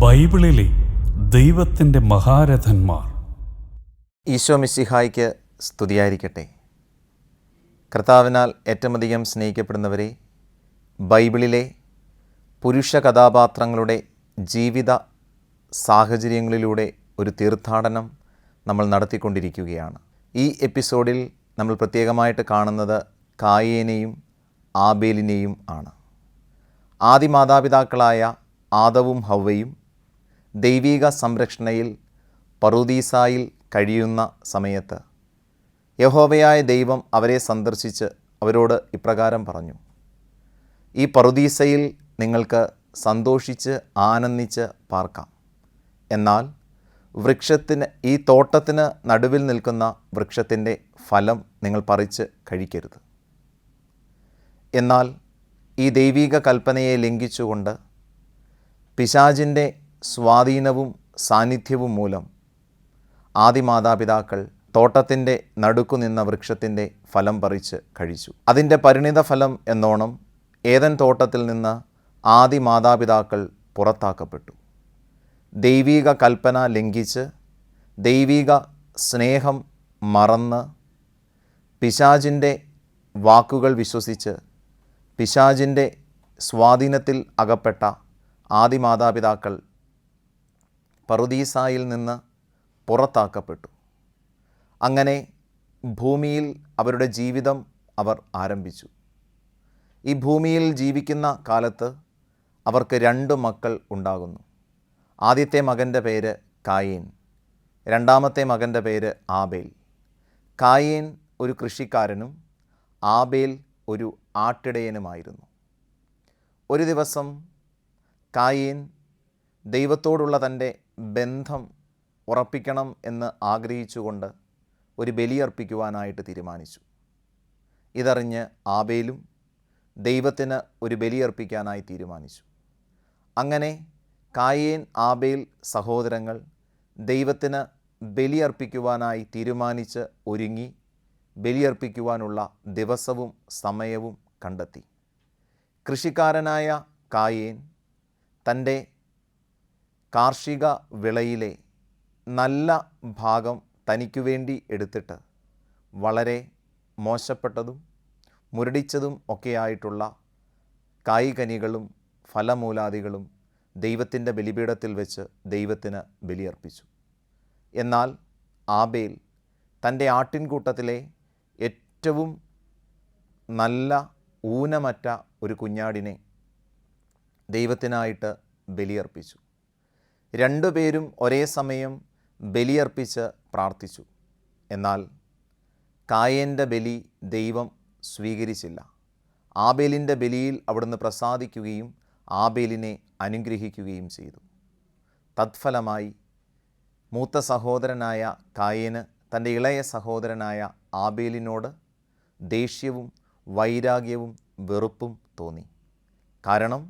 ബൈബിളിലെ ദൈവത്തിൻ്റെ മഹാരഥന്മാർ. ഈശോ മിശിഹായ്ക്ക് സ്തുതിയായിരിക്കട്ടെ. കർത്താവിനാൽ ഏറ്റവുമധികം സ്നേഹിക്കപ്പെടുന്നവരെ, ബൈബിളിലെ പുരുഷ കഥാപാത്രങ്ങളുടെ ജീവിത സാഹചര്യങ്ങളിലൂടെ ഒരു തീർത്ഥാടനം നമ്മൾ നടത്തിക്കൊണ്ടിരിക്കുകയാണ്. ഈ എപ്പിസോഡിൽ നമ്മൾ പ്രത്യേകമായിട്ട് കാണുന്നത് കായേനെയും ആബേലിനെയും ആണ്. ആദി മാതാപിതാക്കളായ ആദവും ഹവ്വയും ദൈവിക സംരക്ഷണയിൽ പറുദീസായിൽ കഴിയുന്ന സമയത്ത് യഹോവയായ ദൈവം അവരെ സന്ദർശിച്ച് അവരോട് ഇപ്രകാരം പറഞ്ഞു: ഈ പറുദീസയിൽ നിങ്ങൾക്ക് സന്തോഷിച്ച് ആനന്ദിച്ച് പാർക്കാം. എന്നാൽ ഈ തോട്ടത്തിന് നടുവിൽ നിൽക്കുന്ന വൃക്ഷത്തിൻ്റെ ഫലം നിങ്ങൾ പറിച്ച് കഴിക്കരുത്. എന്നാൽ ഈ ദൈവിക കൽപ്പനയെ ലംഘിച്ചുകൊണ്ട് പിശാചിൻ്റെ സ്വാധീനവും സാന്നിധ്യവും മൂലം ആദി മാതാപിതാക്കൾ തോട്ടത്തിൻ്റെ നടുക്കു നിന്ന വൃക്ഷത്തിൻ്റെ ഫലം പറിച്ച് കഴിച്ചു. അതിൻ്റെ പരിണിത ഫലം എന്നോണം ഏദൻ തോട്ടത്തിൽ നിന്ന് ആദി മാതാപിതാക്കൾ പുറത്താക്കപ്പെട്ടു. ദൈവിക കൽപ്പന ലംഘിച്ച് ദൈവിക സ്നേഹം മറന്ന് പിശാചിൻ്റെ വാക്കുകൾ വിശ്വസിച്ച് പിശാചിൻ്റെ സ്വാധീനത്തിൽ അകപ്പെട്ട ആദി മാതാപിതാക്കൾ പറുദീസായിൽ നിന്ന് പുറത്താക്കപ്പെട്ടു. അങ്ങനെ ഭൂമിയിൽ അവരുടെ ജീവിതം അവർ ആരംഭിച്ചു. ഈ ഭൂമിയിൽ ജീവിക്കുന്ന കാലത്ത് അവർക്ക് 2 മക്കൾ ഉണ്ടാകുന്നു. ആദ്യത്തെ മകൻ്റെ പേര് കായേൻ, രണ്ടാമത്തെ മകൻ്റെ പേര് ആബേൽ. കായേൻ ഒരു കൃഷിക്കാരനും ആബേൽ ഒരു ആട്ടിടയനുമായിരുന്നു. ഒരു ദിവസം കായേൻ ദൈവത്തോടുള്ള തൻ്റെ ബന്ധം ഉറപ്പിക്കണം എന്ന് ആഗ്രഹിച്ചുകൊണ്ട് ഒരു ബലിയർപ്പിക്കുവാനായിട്ട് തീരുമാനിച്ചു. ഇതറിഞ്ഞ് ആബേലും ദൈവത്തിന് ഒരു ബലിയർപ്പിക്കാനായി തീരുമാനിച്ചു. അങ്ങനെ കായേൻ ആബേൽ സഹോദരങ്ങൾ ദൈവത്തിന് ബലിയർപ്പിക്കുവാനായി തീരുമാനിച്ച് ഒരുങ്ങി ബലിയർപ്പിക്കുവാനുള്ള ദിവസവും സമയവും കണ്ടെത്തി. കൃഷിക്കാരനായ കായേൻ തൻ്റെ കാർഷിക വിളയിലെ നല്ല ഭാഗം തനിക്കു വേണ്ടി എടുത്തിട്ട് വളരെ മോശപ്പെട്ടതും മുരടിച്ചതും ഒക്കെയായിട്ടുള്ള കായ്കനികളും ഫലമൂലാദികളും ദൈവത്തിൻ്റെ ബലിപീഠത്തിൽ വെച്ച് ദൈവത്തിന് ബലിയർപ്പിച്ചു. എന്നാൽ ആബേൽ തൻ്റെ ആട്ടിൻകൂട്ടത്തിലെ ഏറ്റവും നല്ല ഊനമറ്റ ഒരു കുഞ്ഞാടിനെ ദൈവത്തിനായിട്ട് ബലിയർപ്പിച്ചു. 2 പേരും ഒരേ സമയം ബലിയർപ്പിച്ച് പ്രാർത്ഥിച്ചു. എന്നാൽ കായേൻ്റെ ബലി ദൈവം സ്വീകരിച്ചില്ല. ആബേലിൻ്റെ ബലിയിൽ അവിടുന്ന് പ്രസാദിക്കുകയും ആബേലിനെ അനുഗ്രഹിക്കുകയും ചെയ്തു. തത്ഫലമായി മൂത്ത സഹോദരനായ കായേന് തൻ്റെ ഇളയ സഹോദരനായ ആബേലിനോട് ദേഷ്യവും വൈരാഗ്യവും വെറുപ്പും തോന്നി. കാരണം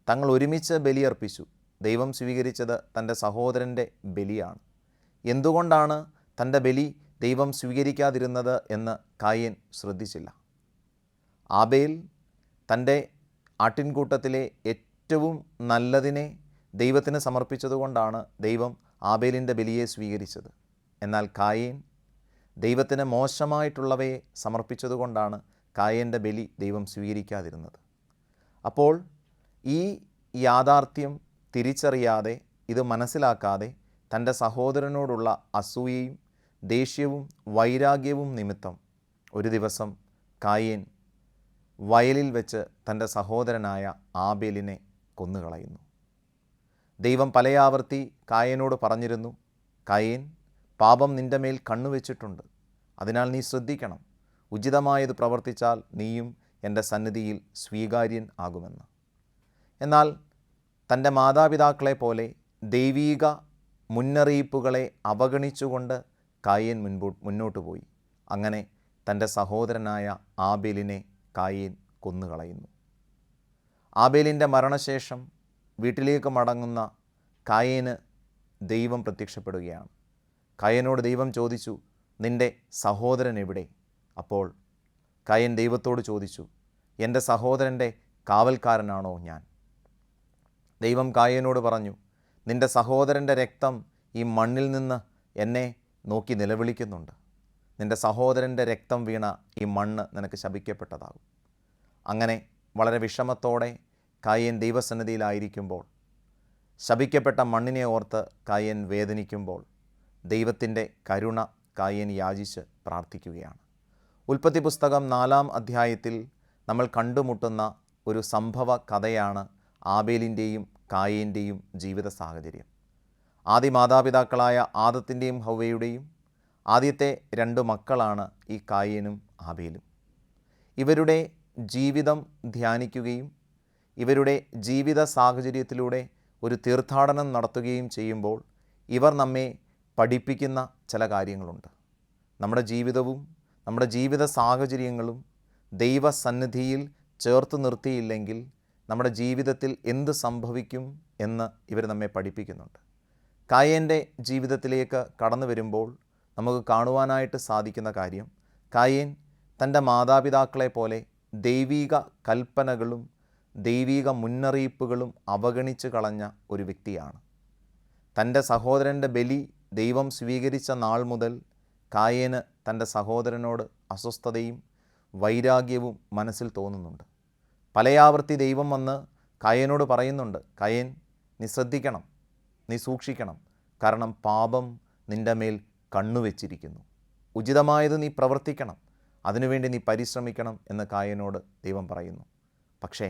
തങ്ങൾ ഒരുമിച്ച് ബലിയർപ്പിച്ചു. ദൈവം സ്വീകരിച്ചത് തൻ്റെ സഹോദരൻ്റെ ബലിയാണ്. എന്തുകൊണ്ടാണ് തൻ്റെ ബലി ദൈവം സ്വീകരിക്കാതിരുന്നത് എന്ന് കായേൻ ശ്രദ്ധിച്ചില്ല. ആബേൽ തൻ്റെ ആട്ടിൻകൂട്ടത്തിലെ ഏറ്റവും നല്ലതിനെ ദൈവത്തിന് സമർപ്പിച്ചതുകൊണ്ടാണ് ദൈവം ആബേലിൻ്റെ ബലിയെ സ്വീകരിച്ചത്. എന്നാൽ കായേൻ ദൈവത്തിന് മോശമായിട്ടുള്ളവയെ സമർപ്പിച്ചതുകൊണ്ടാണ് കായേൻ്റെ ബലി ദൈവം സ്വീകരിക്കാതിരുന്നത്. അപ്പോൾ ഈ യാഥാർത്ഥ്യം തിരിച്ചറിയാതെ, ഇത് മനസ്സിലാക്കാതെ തൻ്റെ സഹോദരനോടുള്ള അസൂയയും ദേഷ്യവും വൈരാഗ്യവും നിമിത്തം ഒരു ദിവസം കായേൻ വയലിൽ വെച്ച് തൻ്റെ സഹോദരനായ ആബേലിനെ കൊന്നുകളയുന്നു. ദൈവം പലയാവർത്തി കായേനോട് പറഞ്ഞിരുന്നു: കായേൻ, പാപം നിൻ്റെ മേൽ കണ്ണുവെച്ചിട്ടുണ്ട്, അതിനാൽ നീ ശ്രദ്ധിക്കണം. ഉചിതമായത് പ്രവർത്തിച്ചാൽ നീയും എൻ്റെ സന്നിധിയിൽ സ്വീകാര്യൻ ആകുമെന്ന്. എന്നാൽ തൻ്റെ മാതാപിതാക്കളെ പോലെ ദൈവീക മുന്നറിയിപ്പുകളെ അവഗണിച്ചുകൊണ്ട് കായേൻ മുന്നോട്ട് പോയി. അങ്ങനെ തൻ്റെ സഹോദരനായ ആബേലിനെ കായേൻ കൊന്നുകളയുന്നു. ആബേലിൻ്റെ മരണശേഷം വീട്ടിലേക്ക് മടങ്ങുന്ന കായേന് ദൈവം പ്രത്യക്ഷപ്പെടുകയാണ്. കായേനോട് ദൈവം ചോദിച്ചു: നിൻ്റെ സഹോദരൻ എവിടെ? അപ്പോൾ കായേൻ ദൈവത്തോട് ചോദിച്ചു: എൻ്റെ സഹോദരൻ്റെ കാവൽക്കാരനാണോ ഞാൻ? ദൈവം കായേനോട് പറഞ്ഞു: നിൻ്റെ സഹോദരൻ്റെ രക്തം ഈ മണ്ണിൽ നിന്ന് എന്നെ നോക്കി നിലവിളിക്കുന്നുണ്ട്. നിൻ്റെ സഹോദരൻ്റെ രക്തം വീണ ഈ മണ്ണ് നിനക്ക് ശപിക്കപ്പെട്ടതാകും. അങ്ങനെ വളരെ വിഷമത്തോടെ കായൻ ദൈവസന്നിധിയിലായിരിക്കുമ്പോൾ, ശപിക്കപ്പെട്ട മണ്ണിനെ ഓർത്ത് കായൻ വേദനിക്കുമ്പോൾ, ദൈവത്തിൻ്റെ കരുണ കായൻ യാചിച്ച് പ്രാർത്ഥിക്കുകയാണ്. ഉൽപ്പത്തി പുസ്തകം 4-ാം അധ്യായത്തിൽ നമ്മൾ കണ്ടുമുട്ടുന്ന ഒരു സംഭവ കഥയാണ് ആബേലിൻ്റെയും കായൻ്റെയും ജീവിത സാഹചര്യം. ആദി മാതാപിതാക്കളായ ആദത്തിൻ്റെയും ഹവ്വയുടെയും ആദ്യത്തെ 2 മക്കളാണ് ഈ കായനും ആബേലും. ഇവരുടെ ജീവിതം ധ്യാനിക്കുകയും ഇവരുടെ ജീവിത സാഹചര്യത്തിലൂടെ ഒരു തീർത്ഥാടനം നടത്തുകയും ചെയ്യുമ്പോൾ ഇവർ നമ്മെ പഠിപ്പിക്കുന്ന ചില കാര്യങ്ങളുണ്ട്. നമ്മുടെ ജീവിതവും നമ്മുടെ ജീവിത സാഹചര്യങ്ങളും ദൈവസന്നിധിയിൽ ചേർത്ത് നിർത്തിയില്ലെങ്കിൽ നമ്മുടെ ജീവിതത്തിൽ എന്ത് സംഭവിക്കും എന്ന് ഇവർ നമ്മെ പഠിപ്പിക്കുന്നുണ്ട്. കായൻ്റെ ജീവിതത്തിലേക്ക് കടന്നു വരുമ്പോൾ നമുക്ക് കാണുവാനായിട്ട് സാധിക്കുന്ന കാര്യം, കായൻ തൻ്റെ മാതാപിതാക്കളെ പോലെ ദൈവിക കൽപ്പനകളും ദൈവിക മുന്നറിയിപ്പുകളും അവഗണിച്ച് കളഞ്ഞ ഒരു വ്യക്തിയാണ്. തൻ്റെ സഹോദരൻ്റെ ബലി ദൈവം സ്വീകരിച്ച നാൾ മുതൽ കായന് തൻ്റെ സഹോദരനോട് അസ്വസ്ഥതയും വൈരാഗ്യവും മനസ്സിൽ തോന്നുന്നുണ്ട്. പലയാവർത്തി ദൈവം വന്ന് കായനോട് പറയുന്നുണ്ട്, കായൻ നീ ശ്രദ്ധിക്കണം, നീ സൂക്ഷിക്കണം, കാരണം പാപം നിൻ്റെ മേൽ കണ്ണുവെച്ചിരിക്കുന്നു. ഉചിതമായത് നീ പ്രവർത്തിക്കണം, അതിനുവേണ്ടി നീ പരിശ്രമിക്കണം എന്ന് കായനോട് ദൈവം പറയുന്നു. പക്ഷേ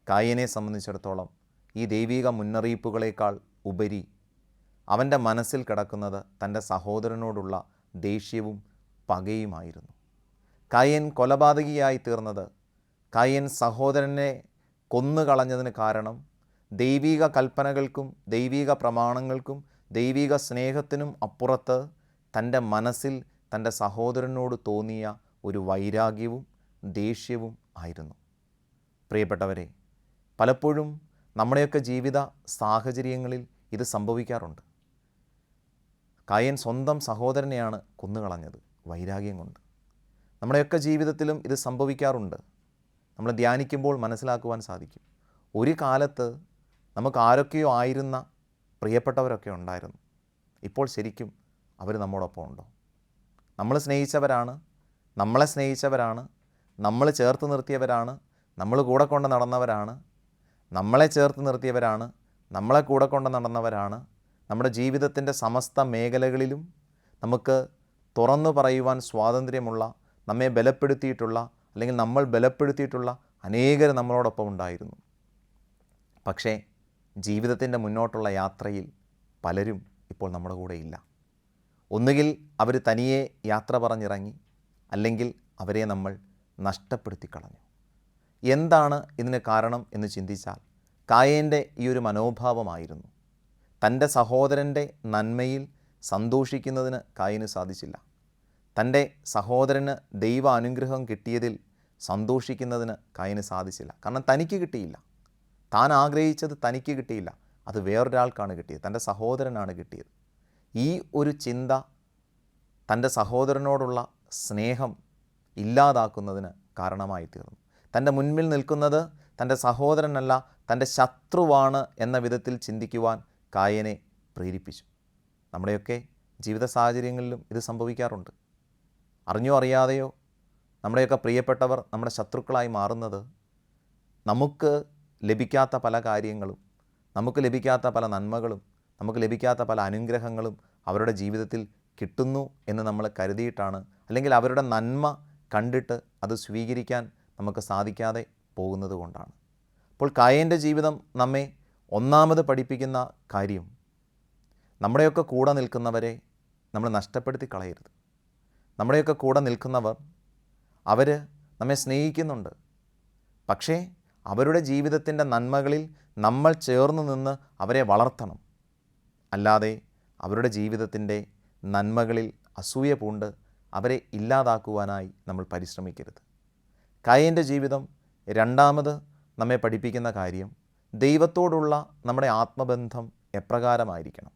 കായനെ സംബന്ധിച്ചിടത്തോളം ഈ ദൈവിക മുന്നറിയിപ്പുകളേക്കാൾ ഉപരി അവൻ്റെ മനസ്സിൽ കിടക്കുന്നത് തൻ്റെ സഹോദരനോടുള്ള ദേഷ്യവും പകയുമായിരുന്നു. കായൻ കൊലപാതകിയായി തീർന്നത്, കായൻ സഹോദരനെ കൊന്നുകളഞ്ഞതിന് കാരണം ദൈവിക കൽപ്പനകൾക്കും ദൈവിക പ്രമാണങ്ങൾക്കും ദൈവിക സ്നേഹത്തിനും അപ്പുറത്ത് തൻ്റെ മനസ്സിൽ തൻ്റെ സഹോദരനോട് തോന്നിയ ഒരു വൈരാഗ്യവും ദേഷ്യവും ആയിരുന്നു. പ്രിയപ്പെട്ടവരെ, പലപ്പോഴും നമ്മുടെയൊക്കെ ജീവിത സാഹചര്യങ്ങളിൽ ഇത് സംഭവിക്കാറുണ്ട്. കായൻ സ്വന്തം സഹോദരനെയാണ് കൊന്നുകളഞ്ഞത് വൈരാഗ്യം കൊണ്ട്. നമ്മുടെയൊക്കെ ജീവിതത്തിലും ഇത് സംഭവിക്കാറുണ്ട്. നമ്മൾ ധ്യാനിക്കുമ്പോൾ മനസ്സിലാക്കുവാൻ സാധിക്കും. ഒരു കാലത്ത് നമുക്ക് ആരൊക്കെയോ ആയിരുന്ന പ്രിയപ്പെട്ടവരൊക്കെ ഉണ്ടായിരുന്നു. ഇപ്പോൾ ശരിക്കും അവർ നമ്മോടൊപ്പം ഉണ്ടോ? നമ്മൾ സ്നേഹിച്ചവരാണ്, നമ്മളെ സ്നേഹിച്ചവരാണ്, നമ്മൾ ചേർത്ത് നിർത്തിയവരാണ്, നമ്മൾ കൂടെ കൊണ്ട് നടന്നവരാണ്, നമ്മളെ ചേർത്ത് നിർത്തിയവരാണ്, നമ്മളെ കൂടെ കൊണ്ട് നടന്നവരാണ്. നമ്മുടെ ജീവിതത്തിൻ്റെ സമസ്ത മേഖലകളിലും നമുക്ക് തുറന്നു പറയുവാൻ സ്വാതന്ത്ര്യമുള്ള, നമ്മെ ബലപ്പെടുത്തിയിട്ടുള്ള, അല്ലെങ്കിൽ നമ്മൾ ബലപ്പെടുത്തിയിട്ടുള്ള അനേകർ നമ്മളോടൊപ്പം ഉണ്ടായിരുന്നു. പക്ഷേ ജീവിതത്തിൻ്റെ മുന്നോട്ടുള്ള യാത്രയിൽ പലരും ഇപ്പോൾ നമ്മുടെ കൂടെ ഇല്ല. ഒന്നുകിൽ അവർ തനിയെ യാത്ര പറഞ്ഞിറങ്ങി, അല്ലെങ്കിൽ അവരെ നമ്മൾ നഷ്ടപ്പെടുത്തി കളഞ്ഞു. എന്താണ് ഇതിന് കാരണം എന്ന് ചിന്തിച്ചാൽ കായൻ്റെ ഈ ഒരു മനോഭാവമായിരുന്നു. തൻ്റെ സഹോദരൻ്റെ നന്മയിൽ സന്തോഷിക്കുന്നതിന് കായന് സാധിച്ചില്ല. തൻ്റെ സഹോദരന് ദൈവ അനുഗ്രഹം കിട്ടിയതിൽ സന്തോഷിക്കുന്നതിന് കായന് സാധിച്ചില്ല. കാരണം തനിക്ക് കിട്ടിയില്ല, താൻ ആഗ്രഹിച്ചത് തനിക്ക് കിട്ടിയില്ല, അത് വേറൊരാൾക്കാണ് കിട്ടിയത്, തൻ്റെ സഹോദരനാണ് കിട്ടിയത്. ഈ ഒരു ചിന്ത തൻ്റെ സഹോദരനോടുള്ള സ്നേഹം ഇല്ലാതാക്കുന്നതിന് കാരണമായി തീർന്നു. തൻ്റെ മുൻപിൽ നിൽക്കുന്നത് തൻ്റെ സഹോദരനല്ല, തൻ്റെ ശത്രുവാണ് എന്ന വിധത്തിൽ ചിന്തിക്കുവാൻ കായനെ പ്രേരിപ്പിച്ചു. നമ്മുടെയൊക്കെ ജീവിത സാഹചര്യങ്ങളിലും ഇത് സംഭവിക്കാറുണ്ട്. അറിഞ്ഞോ അറിയാതെയോ നമ്മുടെയൊക്കെ പ്രിയപ്പെട്ടവർ നമ്മുടെ ശത്രുക്കളായി മാറുന്നത് നമുക്ക് ലഭിക്കാത്ത പല കാര്യങ്ങളും, നമുക്ക് ലഭിക്കാത്ത പല നന്മകളും, നമുക്ക് ലഭിക്കാത്ത പല അനുഗ്രഹങ്ങളും അവരുടെ ജീവിതത്തിൽ കിട്ടുന്നു എന്ന് നമ്മൾ കരുതിയിട്ടാണ്, അല്ലെങ്കിൽ അവരുടെ നന്മ കണ്ടിട്ട് അത് സ്വീകരിക്കാൻ നമുക്ക് സാധിക്കാതെ പോകുന്നത് കൊണ്ടാണ്. അപ്പോൾ കായൻ്റെ ജീവിതം നമ്മെ ഒന്നാമത് പഠിപ്പിക്കുന്ന കാര്യം, നമ്മുടെയൊക്കെ കൂടെ നിൽക്കുന്നവരെ നമ്മൾ നഷ്ടപ്പെടുത്തി കളയരുത്. നമ്മുടെയൊക്കെ കൂടെ നിൽക്കുന്നവർ അവർ നമ്മെ സ്നേഹിക്കുന്നുണ്ട്. പക്ഷേ അവരുടെ ജീവിതത്തിൻ്റെ നന്മകളിൽ നമ്മൾ ചേർന്ന് നിന്ന് അവരെ വളർത്തണം. അല്ലാതെ അവരുടെ ജീവിതത്തിൻ്റെ നന്മകളിൽ അസൂയ പൂണ്ട് അവരെ ഇല്ലാതാക്കുവാനായി നമ്മൾ പരിശ്രമിക്കരുത്. കായൻ്റെ ജീവിതം രണ്ടാമത് നമ്മെ പഠിപ്പിക്കുന്ന കാര്യം, ദൈവത്തോടുള്ള നമ്മുടെ ആത്മബന്ധം എപ്രകാരമായിരിക്കണം.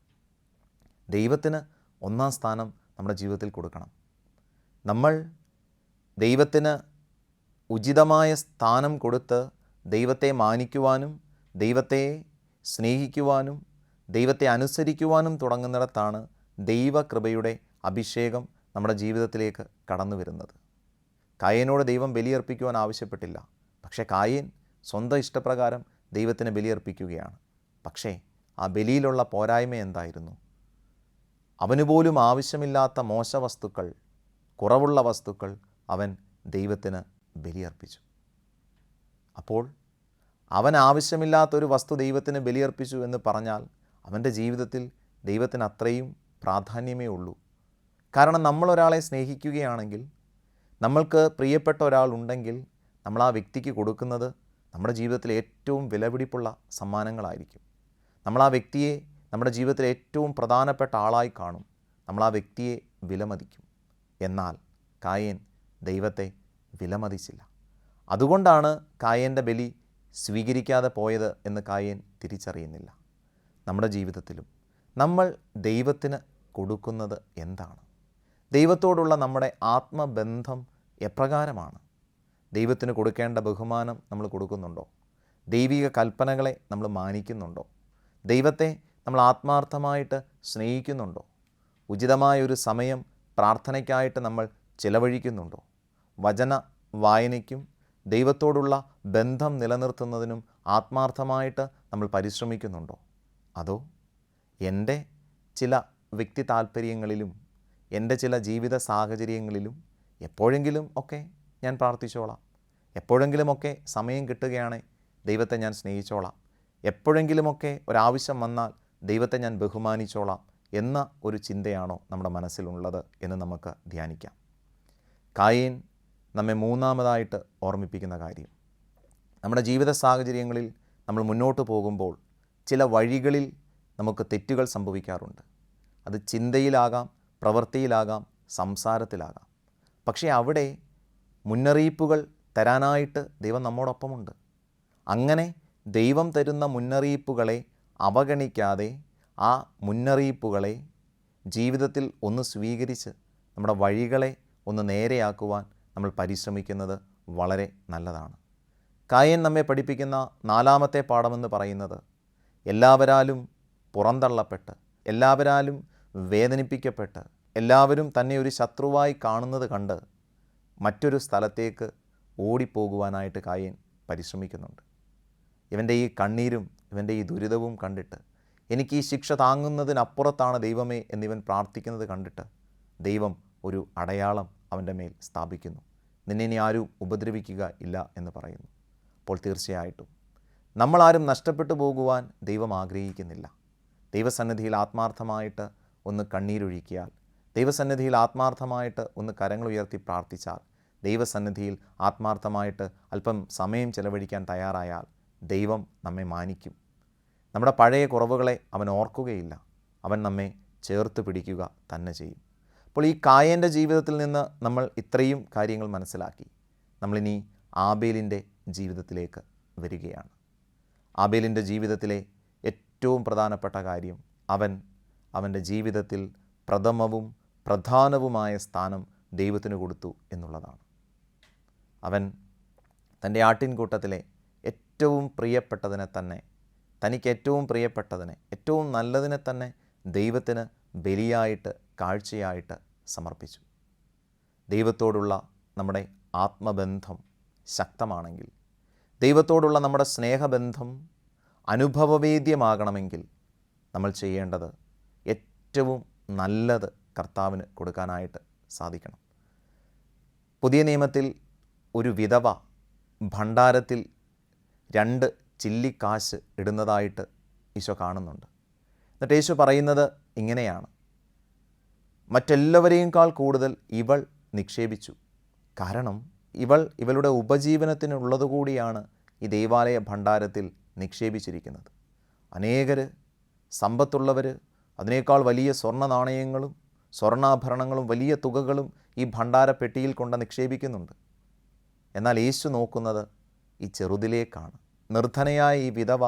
ദൈവത്തിന് ഒന്നാം സ്ഥാനം നമ്മുടെ ജീവിതത്തിൽ കൊടുക്കണം. നമ്മൾ ദൈവത്തിന് ഉചിതമായ സ്ഥാനം കൊടുത്ത് ദൈവത്തെ മാനിക്കുവാനും ദൈവത്തെ സ്നേഹിക്കുവാനും ദൈവത്തെ അനുസരിക്കുവാനും തുടങ്ങുന്നിടത്താണ് ദൈവകൃപയുടെ അഭിഷേകം നമ്മുടെ ജീവിതത്തിലേക്ക് കടന്നു വരുന്നത്. കായേനോട് ദൈവം ബലിയർപ്പിക്കുവാൻ ആവശ്യപ്പെട്ടില്ല. പക്ഷേ കായേൻ സ്വന്തം ഇഷ്ടപ്രകാരം ദൈവത്തിന് ബലിയർപ്പിക്കുകയാണ്. പക്ഷേ ആ ബലിയിലുള്ള പോരായ്മ എന്തായിരുന്നു? അവന് പോലും ആവശ്യമില്ലാത്ത മോശവസ്തുക്കൾ, കുറവുള്ള വസ്തുക്കൾ അവൻ ദൈവത്തിന് ബലിയർപ്പിച്ചു. അപ്പോൾ അവൻ ആവശ്യമില്ലാത്തൊരു വസ്തു ദൈവത്തിന് ബലിയർപ്പിച്ചു എന്ന് പറഞ്ഞാൽ അവൻ്റെ ജീവിതത്തിൽ ദൈവത്തിന് അത്രയും പ്രാധാന്യമേ ഉള്ളൂ. കാരണം നമ്മളൊരാളെ സ്നേഹിക്കുകയാണെങ്കിൽ, നമ്മൾക്ക് പ്രിയപ്പെട്ട ഒരാളുണ്ടെങ്കിൽ, നമ്മൾ ആ വ്യക്തിക്ക് കൊടുക്കുന്നത് നമ്മുടെ ജീവിതത്തിലെ ഏറ്റവും വിലപിടിപ്പുള്ള സമ്മാനങ്ങളായിരിക്കും. നമ്മൾ ആ വ്യക്തിയെ നമ്മുടെ ജീവിതത്തിലെ ഏറ്റവും പ്രധാനപ്പെട്ട ആളായി കാണും. നമ്മൾ ആ വ്യക്തിയെ വിലമതിക്കും. എന്നാൽ കായേൻ ദൈവത്തെ വിലമതിച്ചില്ല. അതുകൊണ്ടാണ് കായേൻ്റെ ബലി സ്വീകരിക്കാതെ പോയത് എന്ന് കായേൻ തിരിച്ചറിയുന്നില്ല. നമ്മുടെ ജീവിതത്തിലും നമ്മൾ ദൈവത്തിന് കൊടുക്കുന്നത് എന്താണ്? ദൈവത്തോടുള്ള നമ്മുടെ ആത്മബന്ധം എപ്രകാരമാണ്? ദൈവത്തിന് കൊടുക്കേണ്ട ബഹുമാനം നമ്മൾ കൊടുക്കുന്നുണ്ടോ? ദൈവിക കൽപ്പനകളെ നമ്മൾ മാനിക്കുന്നുണ്ടോ? ദൈവത്തെ നമ്മൾ ആത്മാർത്ഥമായിട്ട് സ്നേഹിക്കുന്നുണ്ടോ? ഉചിതമായൊരു സമയം പ്രാർത്ഥനയ്ക്കായിട്ട് നമ്മൾ ചിലവഴിക്കുന്നുണ്ടോ? വചന വായനയ്ക്കും ദൈവത്തോടുള്ള ബന്ധം നിലനിർത്തുന്നതിനും ആത്മാർത്ഥമായിട്ട് നമ്മൾ പരിശ്രമിക്കുന്നുണ്ടോ? അതോ എൻ്റെ ചില വ്യക്തി താല്പര്യങ്ങളിലും എൻ്റെ ചില ജീവിത സാഹചര്യങ്ങളിലും എപ്പോഴെങ്കിലും ഒക്കെ ഞാൻ പ്രാർത്ഥിച്ചോളാം, എപ്പോഴെങ്കിലുമൊക്കെ സമയം കിട്ടുകയാണെ ദൈവത്തെ ഞാൻ സ്നേഹിച്ചോളാം, എപ്പോഴെങ്കിലുമൊക്കെ ഒരാവശ്യം വന്നാൽ ദൈവത്തെ ഞാൻ ബഹുമാനിച്ചോളാം എന്ന ഒരു ചിന്തയാണോ നമ്മുടെ മനസ്സിലുള്ളത് എന്ന് നമുക്ക് ധ്യാനിക്കാം. കായേൻ നമ്മെ മൂന്നാമതായിട്ട് ഓർമ്മിപ്പിക്കുന്ന കാര്യം, നമ്മുടെ ജീവിത സാഹചര്യങ്ങളിൽ നമ്മൾ മുന്നോട്ട് പോകുമ്പോൾ ചില വഴികളിൽ നമുക്ക് തെറ്റുകൾ സംഭവിക്കാറുണ്ട്. അത് ചിന്തയിലാകാം, പ്രവൃത്തിയിലാകാം, സംസാരത്തിലാകാം. പക്ഷേ അവിടെ മുന്നറിയിപ്പുകൾ തരാനായിട്ട് ദൈവം നമ്മോടൊപ്പമുണ്ട്. അങ്ങനെ ദൈവം തരുന്ന മുന്നറിയിപ്പുകളെ അവഗണിക്കാതെ ആ മുന്നറിയിപ്പുകളെ ജീവിതത്തിൽ ഒന്ന് സ്വീകരിച്ച് നമ്മുടെ വഴികളെ ഒന്ന് നേരെയാക്കുവാൻ നമ്മൾ പരിശ്രമിക്കുന്നത് വളരെ നല്ലതാണ്. കായേൻ നമ്മെ പഠിപ്പിക്കുന്ന നാലാമത്തെ പാഠമെന്ന് പറയുന്നത്, എല്ലാവരാലും പുറന്തള്ളപ്പെട്ട്, എല്ലാവരാലും വേദനിപ്പിക്കപ്പെട്ട്, എല്ലാവരും തന്നെ ഒരു ശത്രുവായി കാണുന്നത് കണ്ട് മറ്റൊരു സ്ഥലത്തേക്ക് ഓടിപ്പോകുവാനായിട്ട് കായേൻ പരിശ്രമിക്കുന്നുണ്ട്. ഇവൻ്റെ ഈ കണ്ണീരും ഇവൻ്റെ ഈ ദുരിതവും കണ്ടിട്ട്, എനിക്ക് ഈ ശിക്ഷ താങ്ങുന്നതിനപ്പുറത്താണ് ദൈവമേ എന്നിവൻ പ്രാർത്ഥിക്കുന്നത് കണ്ടിട്ട് ദൈവം ഒരു അടയാളം അവൻ്റെ മേൽ സ്ഥാപിക്കുന്നു. നിന്നെ ഇനി ആരും ഉപദ്രവിക്കുക ഇല്ല എന്ന് പറയുന്നു. അപ്പോൾ തീർച്ചയായിട്ടും നമ്മളാരും നഷ്ടപ്പെട്ടു പോകുവാൻ ദൈവം ആഗ്രഹിക്കുന്നില്ല. ദൈവസന്നിധിയിൽ ആത്മാർത്ഥമായിട്ട് ഒന്ന് കണ്ണീരൊഴുക്കിയാൽ, ദൈവസന്നിധിയിൽ ആത്മാർത്ഥമായിട്ട് ഒന്ന് കരങ്ങൾ ഉയർത്തി പ്രാർത്ഥിച്ചാൽ, ദൈവസന്നിധിയിൽ ആത്മാർത്ഥമായിട്ട് അല്പം സമയം ചെലവഴിക്കാൻ തയ്യാറായാൽ ദൈവം നമ്മെ മാനിക്കും. നമ്മുടെ പഴയ കുറവുകളെ അവൻ ഓർക്കുകയില്ല, അവൻ നമ്മെ ചേർത്ത് പിടിക്കുക തന്നെ ചെയ്യും. അപ്പോൾ ഈ കായേൻ്റെ ജീവിതത്തിൽ നിന്ന് നമ്മൾ ഇത്രയും കാര്യങ്ങൾ മനസ്സിലാക്കി. നമ്മളിനി ആബേലിൻ്റെ ജീവിതത്തിലേക്ക് വരികയാണ്. ആബേലിൻ്റെ ജീവിതത്തിലെ ഏറ്റവും പ്രധാനപ്പെട്ട കാര്യം, അവൻ്റെ ജീവിതത്തിൽ പ്രഥമവും പ്രധാനവുമായ സ്ഥാനം ദൈവത്തിന് കൊടുത്തു എന്നുള്ളതാണ്. അവൻ തൻ്റെ ആട്ടിൻകൂട്ടത്തിലെ ഏറ്റവും പ്രിയപ്പെട്ടതിനെ തന്നെ, തനിക്ക് ഏറ്റവും പ്രിയപ്പെട്ടതിനെ, ഏറ്റവും നല്ലതിനെ തന്നെ ദൈവത്തിന് ബലിയായിട്ട്, കാഴ്ചയായിട്ട് സമർപ്പിച്ചു. ദൈവത്തോടുള്ള നമ്മുടെ ആത്മബന്ധം ശക്തമാണെങ്കിൽ, ദൈവത്തോടുള്ള നമ്മുടെ സ്നേഹബന്ധം അനുഭവവേദ്യമാകണമെങ്കിൽ നമ്മൾ ചെയ്യേണ്ടത് ഏറ്റവും നല്ലത് കർത്താവിന് കൊടുക്കാനായിട്ട് സാധിക്കണം. പുതിയ നിയമത്തിൽ ഒരു വിധവ ഭണ്ഡാരത്തിൽ 2 ചില്ലിക്കാശ് ഇടുന്നതായിട്ട് ഈശോ കാണുന്നുണ്ട്. എന്നിട്ട് യേശു പറയുന്നത് ഇങ്ങനെയാണ്, മറ്റെല്ലാവരെയുംക്കാൾ കൂടുതൽ ഇവൾ നിക്ഷേപിച്ചു. കാരണം ഇവളുടെ ഉപജീവനത്തിനുള്ളതുകൂടിയാണ് ഈ ദൈവാലയ ഭണ്ഡാരത്തിൽ നിക്ഷേപിച്ചിരിക്കുന്നത്. അനേകർ, സമ്പത്തുള്ളവർ അതിനേക്കാൾ വലിയ സ്വർണ്ണ നാണയങ്ങളും സ്വർണ്ണാഭരണങ്ങളും വലിയ തുകകളും ഈ ഭണ്ഡാരപ്പെട്ടിയിൽ കൊണ്ട് നിക്ഷേപിക്കുന്നുണ്ട്. എന്നാൽ യേശു നോക്കുന്നത് ഈ ചെറുതിലേക്കാണ്. നിർധനയായ ഈ വിധവ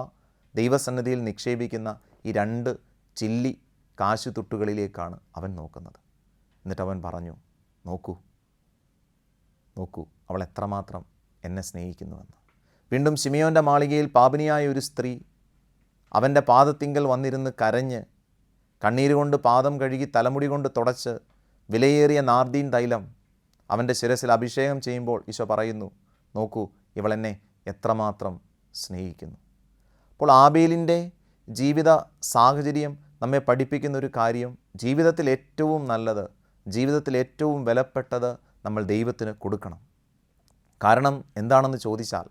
ദൈവസന്നിധിയിൽ നിക്ഷേപിക്കുന്ന ഈ 2 ചില്ലി കാശുതുട്ടുകളിലേക്കാണ് അവൻ നോക്കുന്നത്. എന്നിട്ട് അവൻ പറഞ്ഞു, നോക്കൂ അവൾ എത്രമാത്രം എന്നെ സ്നേഹിക്കുന്നുവെന്ന്. വീണ്ടും ശിമിയോൻ്റെ മാളികയിൽ പാപിനിയായ ഒരു സ്ത്രീ അവൻ്റെ പാദത്തിങ്കൽ വന്നിരുന്ന് കരഞ്ഞ് കണ്ണീരുകൊണ്ട് പാദം കഴുകി തലമുടി കൊണ്ട് തുടച്ച് വിലയേറിയ നാർദീൻ തൈലം അവൻ്റെ ശിരസിൽ അഭിഷേകം ചെയ്യുമ്പോൾ ഈശോ പറയുന്നു, നോക്കൂ ഇവളെന്നെ എത്രമാത്രം സ്നേഹിക്കുന്നു. അപ്പോൾ ആബേലിൻ്റെ ജീവിത സാഹചര്യം നമ്മെ പഠിപ്പിക്കുന്ന ഒരു കാര്യം, ജീവിതത്തിൽ ഏറ്റവും നല്ലത്, ജീവിതത്തിൽ ഏറ്റവും വിലപ്പെട്ടത് നമ്മൾ ദൈവത്തിന് കൊടുക്കണം. കാരണം എന്താണെന്ന് ചോദിച്ചാൽ,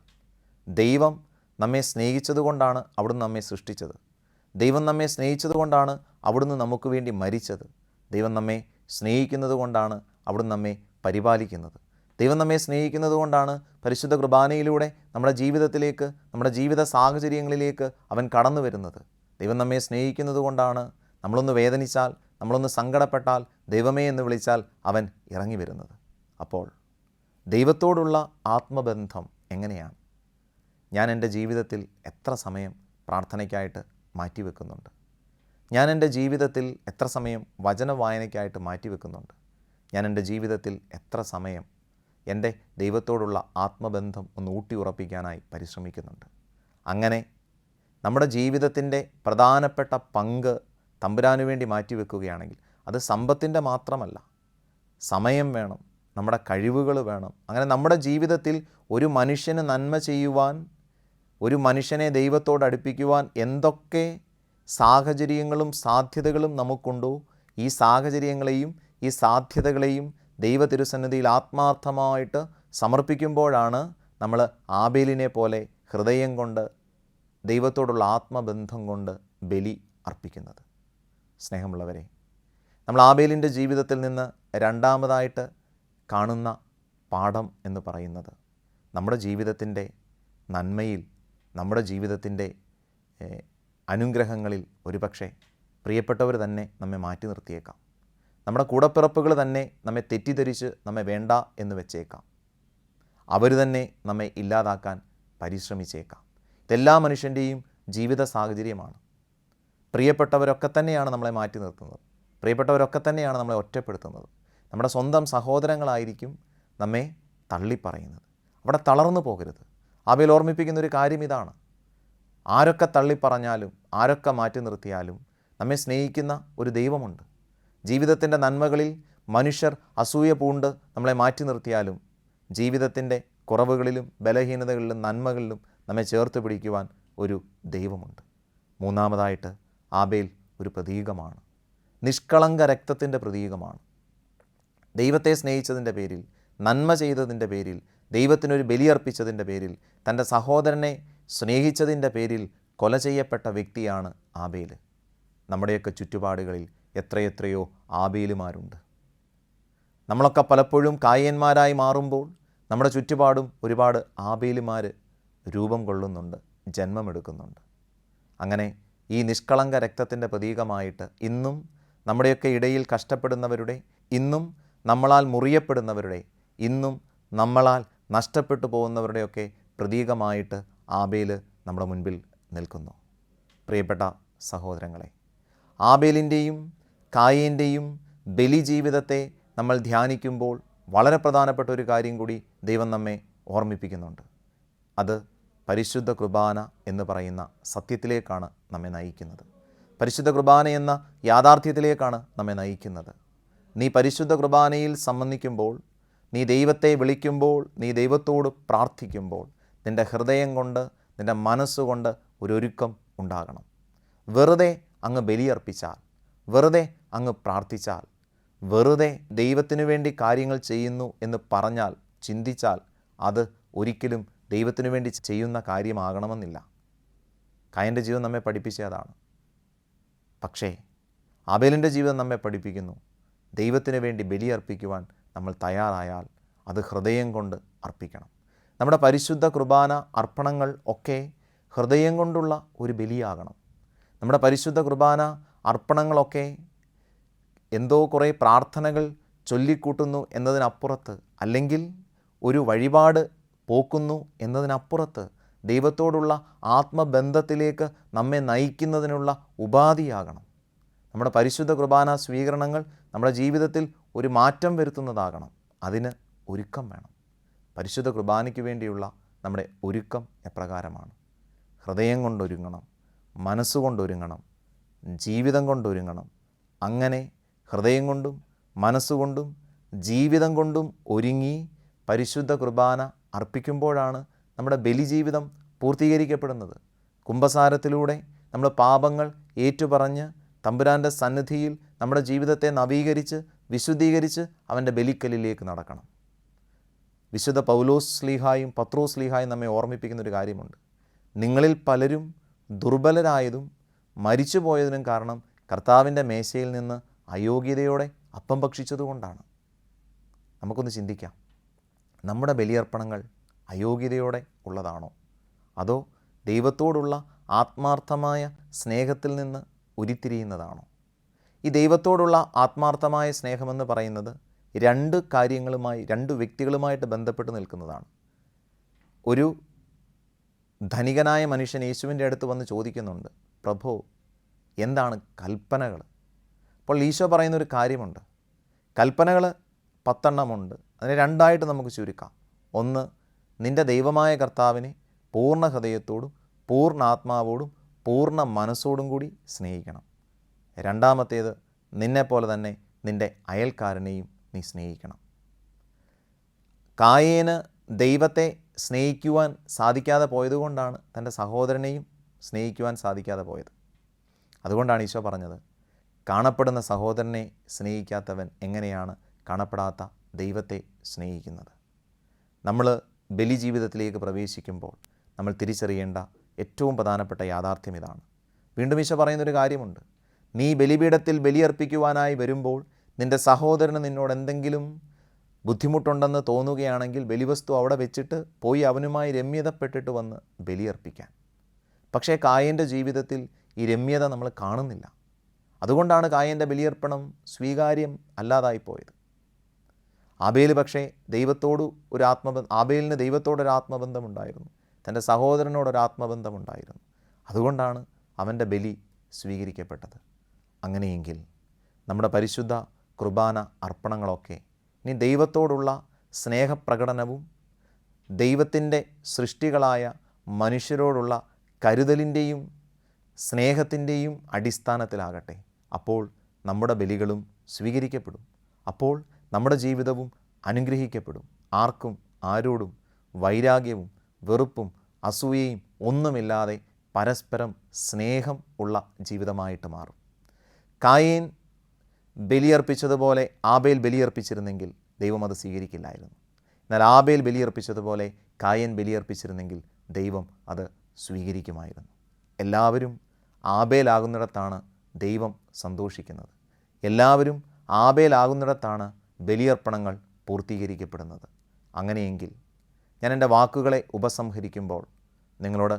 ദൈവം നമ്മെ സ്നേഹിച്ചതുകൊണ്ടാണ് അവിടുന്ന് നമ്മെ സൃഷ്ടിച്ചത്. ദൈവം നമ്മെ സ്നേഹിച്ചതുകൊണ്ടാണ് അവിടുന്ന് നമുക്ക് വേണ്ടി മരിച്ചത്. ദൈവം നമ്മെ സ്നേഹിക്കുന്നത് കൊണ്ടാണ് അവിടുന്ന് നമ്മെ പരിപാലിക്കുന്നത്. ദൈവം നമ്മെ സ്നേഹിക്കുന്നത് കൊണ്ടാണ് പരിശുദ്ധ കുർബാനയിലൂടെ നമ്മുടെ ജീവിതത്തിലേക്ക്, നമ്മുടെ ജീവിത സാഹചര്യങ്ങളിലേക്ക് അവൻ കടന്നു വരുന്നത്. ദൈവം നമ്മെ സ്നേഹിക്കുന്നത് കൊണ്ടാണ് നമ്മളൊന്ന് വേദനിച്ചാൽ, നമ്മളൊന്ന് സങ്കടപ്പെട്ടാൽ ദൈവമേ എന്ന് വിളിച്ചാൽ അവൻ ഇറങ്ങി വരുന്നത്. അപ്പോൾ ദൈവത്തോടുള്ള ആത്മബന്ധം എങ്ങനെയാണ്? ഞാൻ എൻ്റെ ജീവിതത്തിൽ എത്ര സമയം പ്രാർത്ഥനയ്ക്കായിട്ട് മാറ്റിവെക്കുന്നുണ്ട്? ഞാൻ എൻ്റെ ജീവിതത്തിൽ എത്ര സമയം വചന വായനയ്ക്കായിട്ട് മാറ്റിവെക്കുന്നുണ്ട്? ഞാൻ എൻ്റെ ജീവിതത്തിൽ എത്ര സമയം എൻ്റെ ദൈവത്തോടുള്ള ആത്മബന്ധം ഒന്ന് ഊട്ടിയുറപ്പിക്കാനായി പരിശ്രമിക്കുന്നുണ്ട്? അങ്ങനെ നമ്മുടെ ജീവിതത്തിൻ്റെ പ്രധാനപ്പെട്ട പങ്ക് തമ്പുരാനു വേണ്ടി മാറ്റിവെക്കുകയാണെങ്കിൽ അത് സമ്പത്തിൻ്റെ മാത്രമല്ല, സമയം വേണം, നമ്മുടെ കഴിവുകൾ വേണം. അങ്ങനെ നമ്മുടെ ജീവിതത്തിൽ ഒരു മനുഷ്യന് നന്മ ചെയ്യുവാൻ, ഒരു മനുഷ്യനെ ദൈവത്തോട് അടുപ്പിക്കുവാൻ എന്തൊക്കെ സാഹചര്യങ്ങളും സാധ്യതകളും നമുക്കുണ്ടോ, ഈ സാഹചര്യങ്ങളെയും ഈ സാധ്യതകളെയും ദൈവ തിരുസന്നിധിയിൽ ആത്മാർത്ഥമായിട്ട് സമർപ്പിക്കുമ്പോഴാണ് നമ്മൾ ആബേലിനെ പോലെ ഹൃദയം കൊണ്ട് ദൈവത്തോടുള്ള ആത്മബന്ധം കൊണ്ട് ബലി അർപ്പിക്കുന്നത്. സ്നേഹമുള്ളവരെ, നമ്മൾ ആബേലിൻ്റെ ജീവിതത്തിൽ നിന്ന് രണ്ടാമതായിട്ട് കാണുന്ന പാഠം എന്ന് പറയുന്നത്, നമ്മുടെ ജീവിതത്തിൻ്റെ നന്മയിൽ, നമ്മുടെ ജീവിതത്തിൻ്റെ അനുഗ്രഹങ്ങളിൽ ഒരുപക്ഷെ പ്രിയപ്പെട്ടവർ തന്നെ നമ്മെ മാറ്റി നിർത്തിയേക്കാം. നമ്മുടെ കൂടപ്പിറപ്പുകൾ തന്നെ നമ്മെ തെറ്റിദ്ധരിച്ച് നമ്മെ വേണ്ട എന്ന് വെച്ചേക്കാം. അവർ തന്നെ നമ്മെ ഇല്ലാതാക്കാൻ പരിശ്രമിച്ചേക്കാം. ഇതെല്ലാ മനുഷ്യൻ്റെയും ജീവിത സാഹചര്യമാണ്. പ്രിയപ്പെട്ടവരൊക്കെ തന്നെയാണ് നമ്മളെ മാറ്റി നിർത്തുന്നത്. പ്രിയപ്പെട്ടവരൊക്കെ തന്നെയാണ് നമ്മളെ ഒറ്റപ്പെടുത്തുന്നത്. നമ്മുടെ സ്വന്തം സഹോദരങ്ങളായിരിക്കും നമ്മെ തള്ളിപ്പറയുന്നത്. അവിടെ തളർന്നു പോകരുത്. ആബേൽ ഓർമ്മിപ്പിക്കുന്ന ഒരു കാര്യം ഇതാണ്, ആരൊക്കെ തള്ളിപ്പറഞ്ഞാലും ആരൊക്കെ മാറ്റി നിർത്തിയാലും നമ്മെ സ്നേഹിക്കുന്ന ഒരു ദൈവമുണ്ട്. ജീവിതത്തിൻ്റെ നന്മകളിൽ മനുഷ്യർ അസൂയ പൂണ്ട് നമ്മളെ മാറ്റി നിർത്തിയാലും ജീവിതത്തിൻ്റെ കുറവുകളിലും ബലഹീനതകളിലും നന്മകളിലും നമ്മെ ചേർത്ത് പിടിക്കുവാൻ ഒരു ദൈവമുണ്ട്. മൂന്നാമതായിട്ട് ആബേൽ ഒരു പ്രതീകമാണ്, നിഷ്കളങ്ക രക്തത്തിൻ്റെ പ്രതീകമാണ്. ദൈവത്തെ സ്നേഹിച്ചതിൻ്റെ പേരിൽ, നന്മ ചെയ്തതിൻ്റെ പേരിൽ, ദൈവത്തിനൊരു ബലിയർപ്പിച്ചതിൻ്റെ പേരിൽ, തൻ്റെ സഹോദരനെ സ്നേഹിച്ചതിൻ്റെ പേരിൽ കൊല ചെയ്യപ്പെട്ട വ്യക്തിയാണ് ആബേൽ. നമ്മുടെയൊക്കെ ചുറ്റുപാടുകളിൽ എത്രയെത്രയോ ആബേലുമാരുണ്ട്. നമ്മളൊക്കെ പലപ്പോഴും കായന്മാരായി മാറുമ്പോൾ നമ്മുടെ ചുറ്റുപാടും ഒരുപാട് ആബേലുമാർ രൂപം കൊള്ളുന്നുണ്ട്, ജന്മമെടുക്കുന്നുണ്ട്. അങ്ങനെ ഈ നിഷ്കളങ്ക രക്തത്തിൻ്റെ പ്രതീകമായിട്ട് ഇന്നും നമ്മുടെയൊക്കെ ഇടയിൽ കഷ്ടപ്പെടുന്നവരുടെ, ഇന്നും നമ്മളാൽ മുറിയപ്പെടുന്നവരുടെ, ഇന്നും നമ്മളാൽ നഷ്ടപ്പെട്ടു പോകുന്നവരുടെയൊക്കെ പ്രതീകമായിട്ട് ആബേൽ നമ്മുടെ മുൻപിൽ നിൽക്കുന്നു. പ്രിയപ്പെട്ട സഹോദരങ്ങളെ, ആബേലിൻ്റെയും കായേൻ്റെയും ബലി ജീവിതത്തെ നമ്മൾ ധ്യാനിക്കുമ്പോൾ വളരെ പ്രധാനപ്പെട്ട ഒരു കാര്യം കൂടി ദൈവം നമ്മെ ഓർമ്മിപ്പിക്കുന്നുണ്ട്. അത് പരിശുദ്ധ കുർബാന എന്ന് പറയുന്ന സത്യത്തിലേക്കാണ് നമ്മെ നയിക്കുന്നത്. പരിശുദ്ധ കുർബാന എന്ന യാഥാർത്ഥ്യത്തിലേക്കാണ് നമ്മെ നയിക്കുന്നത്. നീ പരിശുദ്ധ കുർബാനയിൽ സംബന്ധിക്കുമ്പോൾ, നീ ദൈവത്തെ വിളിക്കുമ്പോൾ, നീ ദൈവത്തോട് പ്രാർത്ഥിക്കുമ്പോൾ നിൻ്റെ ഹൃദയം കൊണ്ട്, നിൻ്റെ മനസ്സുകൊണ്ട് ഒരുക്കം ഉണ്ടാകണം. വെറുതെ അങ്ങ് ബലിയർപ്പിച്ചാൽ, വെറുതെ അങ്ങ് പ്രാർത്ഥിച്ചാൽ, വെറുതെ ദൈവത്തിനു വേണ്ടി കാര്യങ്ങൾ ചെയ്യുന്നു എന്ന് പറഞ്ഞാൽ, ചിന്തിച്ചാൽ അത് ഒരിക്കലും ദൈവത്തിനു വേണ്ടി ചെയ്യുന്ന കാര്യമാകണമെന്നില്ല. കായൻ്റെ ജീവിതം നമ്മെ പഠിപ്പിച്ചതാണ്. പക്ഷേ ആബേലിൻ്റെ ജീവിതം നമ്മെ പഠിപ്പിക്കുന്നു, ദൈവത്തിന് വേണ്ടി ബലിയർപ്പിക്കുവാൻ നമ്മൾ തയ്യാറായാൽ അത് ഹൃദയം കൊണ്ട് അർപ്പിക്കണം. നമ്മുടെ പരിശുദ്ധ കുർബാന അർപ്പണങ്ങൾ ഒക്കെ ഹൃദയം കൊണ്ടുള്ള ഒരു ബലിയാകണം. നമ്മുടെ പരിശുദ്ധ കുർബാന അർപ്പണങ്ങളൊക്കെ എന്തോ കുറേ പ്രാർത്ഥനകൾ ചൊല്ലിക്കൂട്ടുന്നു എന്നതിനപ്പുറത്ത്, അല്ലെങ്കിൽ ഒരു വഴിപാട് പോക്കുന്നു എന്നതിനപ്പുറത്ത് ദൈവത്തോടുള്ള ആത്മബന്ധത്തിലേക്ക് നമ്മെ നയിക്കുന്നതിനുള്ള ഉപാധിയാകണം. നമ്മുടെ പരിശുദ്ധ കുർബാന സ്വീകരണങ്ങൾ നമ്മുടെ ജീവിതത്തിൽ ഒരു മാറ്റം വരുത്തുന്നതാകണം. അതിന് ഒരുക്കം വേണം. പരിശുദ്ധ കുർബാനയ്ക്ക് വേണ്ടിയുള്ള നമ്മുടെ ഒരുക്കം എപ്രകാരമാണ്? ഹൃദയം കൊണ്ടൊരുങ്ങണം, മനസ്സുകൊണ്ടൊരുങ്ങണം, ജീവിതം കൊണ്ടൊരുങ്ങണം. അങ്ങനെ ഹൃദയം കൊണ്ടും മനസ്സുകൊണ്ടും ജീവിതം കൊണ്ടും ഒരുങ്ങി പരിശുദ്ധ കുർബാന അർപ്പിക്കുമ്പോഴാണ് നമ്മുടെ ബലിജീവിതം പൂർത്തീകരിക്കപ്പെടുന്നത്. കുമ്പസാരത്തിലൂടെ നമ്മൾ പാപങ്ങൾ ഏറ്റുപറഞ്ഞ് തമ്പുരാൻ്റെ സന്നിധിയിൽ നമ്മുടെ ജീവിതത്തെ നവീകരിച്ച് വിശുദ്ധീകരിച്ച് അവൻ്റെ ബലിക്കലിലേക്ക് നടക്കണം. വിശുദ്ധ പൗലോസ് ശ്ലീഹായും പത്രോസ് ശ്ലീഹായും നമ്മെ ഓർമ്മിപ്പിക്കുന്നൊരു കാര്യമുണ്ട്. നിങ്ങളിൽ പലരും ദുർബലരായതും മരിച്ചുപോയതിനും കാരണം കർത്താവിൻ്റെ മേശയിൽ നിന്ന് അയോഗ്യതയോടെ അപ്പം ഭക്ഷിച്ചതുകൊണ്ടാണ്. നമുക്കൊന്ന് ചിന്തിക്കാം, നമ്മുടെ ബലിയർപ്പണങ്ങൾ അയോഗ്യതയോടെ ഉള്ളതാണോ, അതോ ദൈവത്തോടുള്ള ആത്മാർത്ഥമായ സ്നേഹത്തിൽ നിന്ന് ഉരുത്തിരിയുന്നതാണോ? ഈ ദൈവത്തോടുള്ള ആത്മാർത്ഥമായ സ്നേഹമെന്ന് പറയുന്നത് രണ്ട് കാര്യങ്ങളുമായി, രണ്ട് വ്യക്തികളുമായിട്ട് ബന്ധപ്പെട്ട് നിൽക്കുന്നതാണ്. ഒരു ധനികനായ മനുഷ്യൻ യേശുവിൻ്റെ അടുത്ത് വന്ന് ചോദിക്കുന്നുണ്ട്, പ്രഭോ, എന്താണ് കൽപ്പനകൾ? അപ്പോൾ ഈശോ പറയുന്നൊരു കാര്യമുണ്ട്. കൽപ്പനകൾ 10 എണ്ണമുണ്ട്. അതിനെ രണ്ടായിട്ട് നമുക്ക് ചുരുക്കാം. ഒന്ന്, നിൻ്റെ ദൈവമായ കർത്താവിനെ പൂർണ്ണ ഹൃദയത്തോടും പൂർണ്ണ ആത്മാവോടും പൂർണ്ണ മനസ്സോടും കൂടി സ്നേഹിക്കണം. രണ്ടാമത്തേത്, നിന്നെപ്പോലെ തന്നെ നിൻ്റെ അയൽക്കാരനെയും നീ സ്നേഹിക്കണം. കായേന് ദൈവത്തെ സ്നേഹിക്കുവാൻ സാധിക്കാതെ പോയതുകൊണ്ടാണ് തൻ്റെ സഹോദരനെയും സ്നേഹിക്കുവാൻ സാധിക്കാതെ പോയത്. അതുകൊണ്ടാണ് ഈശോ പറഞ്ഞത്, കാണപ്പെടുന്ന സഹോദരനെ സ്നേഹിക്കാത്തവൻ എങ്ങനെയാണ് കാണപ്പെടാത്ത ദൈവത്തെ സ്നേഹിക്കുന്നത്? നമ്മൾ ബലിജീവിതത്തിലേക്ക് പ്രവേശിക്കുമ്പോൾ നമ്മൾ തിരിച്ചറിയേണ്ട ഏറ്റവും പ്രധാനപ്പെട്ട യാഥാർത്ഥ്യം ഇതാണ്. വീണ്ടും ഈശോ പറയുന്നൊരു കാര്യമുണ്ട്. നീ ബലിപീഠത്തിൽ ബലിയർപ്പിക്കുവാനായി വരുമ്പോൾ നിൻ്റെ സഹോദരന് നിന്നോട് എന്തെങ്കിലും ബുദ്ധിമുട്ടുണ്ടെന്ന് തോന്നുകയാണെങ്കിൽ ബലിവസ്തു അവിടെ വെച്ചിട്ട് പോയി അവനുമായി രമ്യതപ്പെട്ടിട്ട് വന്ന് ബലിയർപ്പിക്കാൻ. പക്ഷേ കായൻ്റെ ജീവിതത്തിൽ ഈ രമ്യത നമ്മൾ കാണുന്നില്ല. അതുകൊണ്ടാണ് കായൻ്റെ ബലിയർപ്പണം സ്വീകാര്യം അല്ലാതായിപ്പോയത്. ആബേൽ പക്ഷേ ആബേലിന് ദൈവത്തോടൊരു ആത്മബന്ധമുണ്ടായിരുന്നു, തൻ്റെ സഹോദരനോടൊരു ആത്മബന്ധമുണ്ടായിരുന്നു. അതുകൊണ്ടാണ് അവൻ്റെ ബലി സ്വീകരിക്കപ്പെട്ടത്. അങ്ങനെയെങ്കിൽ നമ്മുടെ പരിശുദ്ധ കുർബാന അർപ്പണങ്ങളൊക്കെ ഇനി ദൈവത്തോടുള്ള സ്നേഹപ്രകടനവും ദൈവത്തിൻ്റെ സൃഷ്ടികളായ മനുഷ്യരോടുള്ള കരുതലിൻ്റെയും സ്നേഹത്തിൻ്റെയും അടിസ്ഥാനത്തിലാകട്ടെ. അപ്പോൾ നമ്മുടെ ബലികളും സ്വീകരിക്കപ്പെടും. അപ്പോൾ നമ്മുടെ ജീവിതവും അനുഗ്രഹിക്കപ്പെടും. ആർക്കും ആരോടും വൈരാഗ്യവും വെറുപ്പും അസൂയയും ഒന്നുമില്ലാതെ പരസ്പരം സ്നേഹം ഉള്ള ജീവിതമായിട്ട് മാറും. കായേൻ ബലിയർപ്പിച്ചതുപോലെ ആബേൽ ബലിയർപ്പിച്ചിരുന്നെങ്കിൽ ദൈവം അത് സ്വീകരിക്കില്ലായിരുന്നു. എന്നാൽ ആബേൽ ബലിയർപ്പിച്ചതുപോലെ കായേൻ ബലിയർപ്പിച്ചിരുന്നെങ്കിൽ ദൈവം അത് സ്വീകരിക്കുമായിരുന്നു. എല്ലാവരും ആബേലാകുന്നിടത്താണ് ദൈവം സന്തോഷിക്കുന്നത്. എല്ലാവരും ആബേലാകുന്നിടത്താണ് ബലിയർപ്പണങ്ങൾ പൂർത്തീകരിക്കപ്പെടുന്നത്. അങ്ങനെയെങ്കിൽ ഞാൻ എൻ്റെ വാക്കുകളെ ഉപസംഹരിക്കുമ്പോൾ നിങ്ങളോട്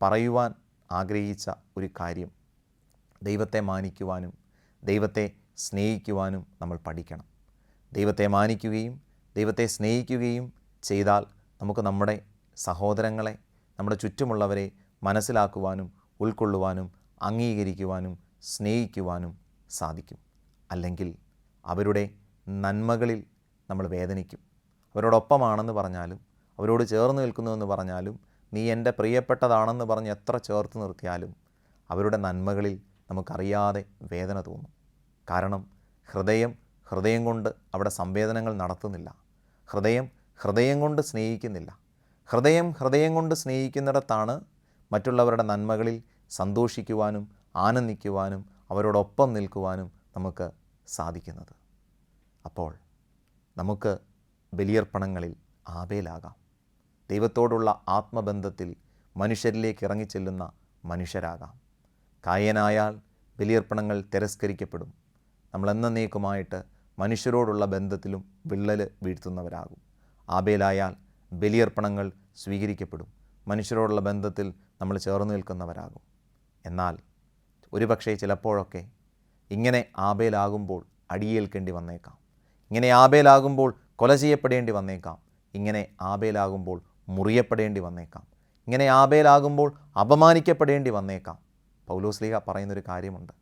പറയുവാൻ ആഗ്രഹിച്ച ഒരു കാര്യം, ദൈവത്തെ മാനിക്കുവാനും ദൈവത്തെ സ്നേഹിക്കുവാനും നമ്മൾ പഠിക്കണം. ദൈവത്തെ മാനിക്കുകയും ദൈവത്തെ സ്നേഹിക്കുകയും ചെയ്താൽ നമുക്ക് നമ്മുടെ സഹോദരങ്ങളെ, നമ്മുടെ ചുറ്റുമുള്ളവരെ മനസ്സിലാക്കുവാനും ഉൾക്കൊള്ളുവാനും അംഗീകരിക്കുവാനും സ്നേഹിക്കുവാനും സാധിക്കും. അല്ലെങ്കിൽ അവരുടെ നന്മകളിൽ നമ്മൾ വേദനിക്കും. അവരോടൊപ്പമാണെന്ന് പറഞ്ഞാലും അവരോട് ചേർന്ന് നിൽക്കുന്നുവെന്ന് പറഞ്ഞാലും നീ എൻ്റെ പ്രിയപ്പെട്ടതാണെന്ന് പറഞ്ഞ് എത്ര ചേർത്ത് നിർത്തിയാലും അവരുടെ നന്മകളിൽ നമുക്കറിയാതെ വേദന തോന്നും. കാരണം ഹൃദയം കൊണ്ട് അവിടെ സംവേദനങ്ങൾ നടത്തുന്നില്ല. ഹൃദയം കൊണ്ട് സ്നേഹിക്കുന്നില്ല. ഹൃദയം കൊണ്ട് സ്നേഹിക്കുന്നിടത്താണ് മറ്റുള്ളവരുടെ നന്മകളിൽ സന്തോഷിക്കുവാനും ആനന്ദിക്കുവാനും അവരോടൊപ്പം നിൽക്കുവാനും നമുക്ക് സാധിക്കുന്നത്. അപ്പോൾ നമുക്ക് ബലിയർപ്പണങ്ങളിൽ ആബേലാകാം. ദൈവത്തോടുള്ള ആത്മബന്ധത്തിൽ മനുഷ്യരിലേക്ക് ഇറങ്ങിച്ചെല്ലുന്ന മനുഷ്യരാകാം. കായേനായാൽ ബലിയർപ്പണങ്ങൾ തിരസ്കരിക്കപ്പെടും. നമ്മൾ എന്നേക്കുമായിട്ട് മനുഷ്യരോടുള്ള ബന്ധത്തിലും വിള്ളൽ വീഴ്ത്തുന്നവരാകും. ആബേലായാൽ ബലിയർപ്പണങ്ങൾ സ്വീകരിക്കപ്പെടും. മനുഷ്യരോടുള്ള ബന്ധത്തിൽ നമ്മൾ ചേർന്ന് നിൽക്കുന്നവരാകും. എന്നാൽ ഒരുപക്ഷെ ചിലപ്പോഴൊക്കെ ഇങ്ങനെ ആബേലാകുമ്പോൾ അടിയേൽക്കേണ്ടി വന്നേക്കാം. ഇങ്ങനെ ആബേലാകുമ്പോൾ കൊല ചെയ്യപ്പെടേണ്ടി വന്നേക്കാം. ഇങ്ങനെ ആബേലാകുമ്പോൾ മുറിയപ്പെടേണ്ടി വന്നേക്കാം. ഇങ്ങനെ ആബേലാകുമ്പോൾ അപമാനിക്കപ്പെടേണ്ടി വന്നേക്കാം. പൗലോസ്ലീഹ പറയുന്നൊരു കാര്യമുണ്ട്,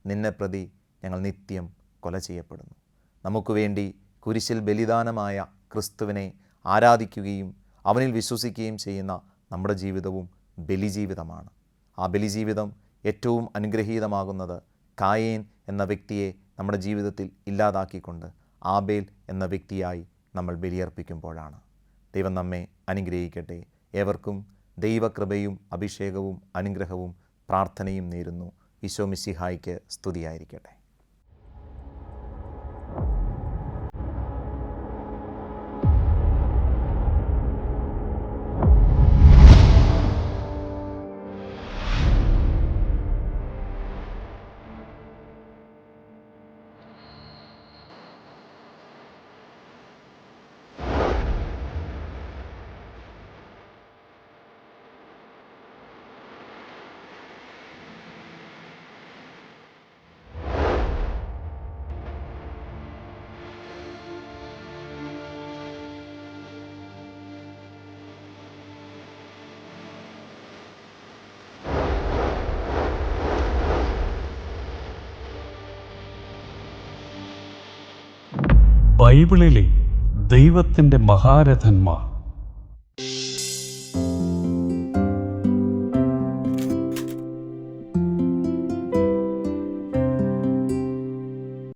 നിന്നെ പ്രതി ഞങ്ങൾ നിത്യം കൊല ചെയ്യപ്പെടുന്നു. നമുക്ക് വേണ്ടി കുരിശിൽ ബലിദാനമായ ക്രിസ്തുവിനെ ആരാധിക്കുകയും അവനിൽ വിശ്വസിക്കുകയും ചെയ്യുന്ന നമ്മുടെ ജീവിതവും ബലിജീവിതമാണ്. ആ ആ ബലിജീവിതം ഏറ്റവും അനുഗ്രഹീതമാകുന്നത് കായേൻ എന്ന വ്യക്തിയെ നമ്മുടെ ജീവിതത്തിൽ ഇല്ലാതാക്കിക്കൊണ്ട് ആബേൽ എന്ന വ്യക്തിയായി നമ്മൾ ബലിയർപ്പിക്കുമ്പോഴാണ്. ദൈവം നമ്മെ അനുഗ്രഹിക്കട്ടെ. ഏവർക്കും ദൈവകൃപയും അഭിഷേകവും അനുഗ്രഹവും പ്രാർത്ഥനയും നേരുന്നു. ഈശോ മിശിഹായ്ക്ക് സ്തുതിയായിരിക്കട്ടെ. ബൈബിളിലെ ദൈവത്തിൻ്റെ മഹാരഥന്മാർ.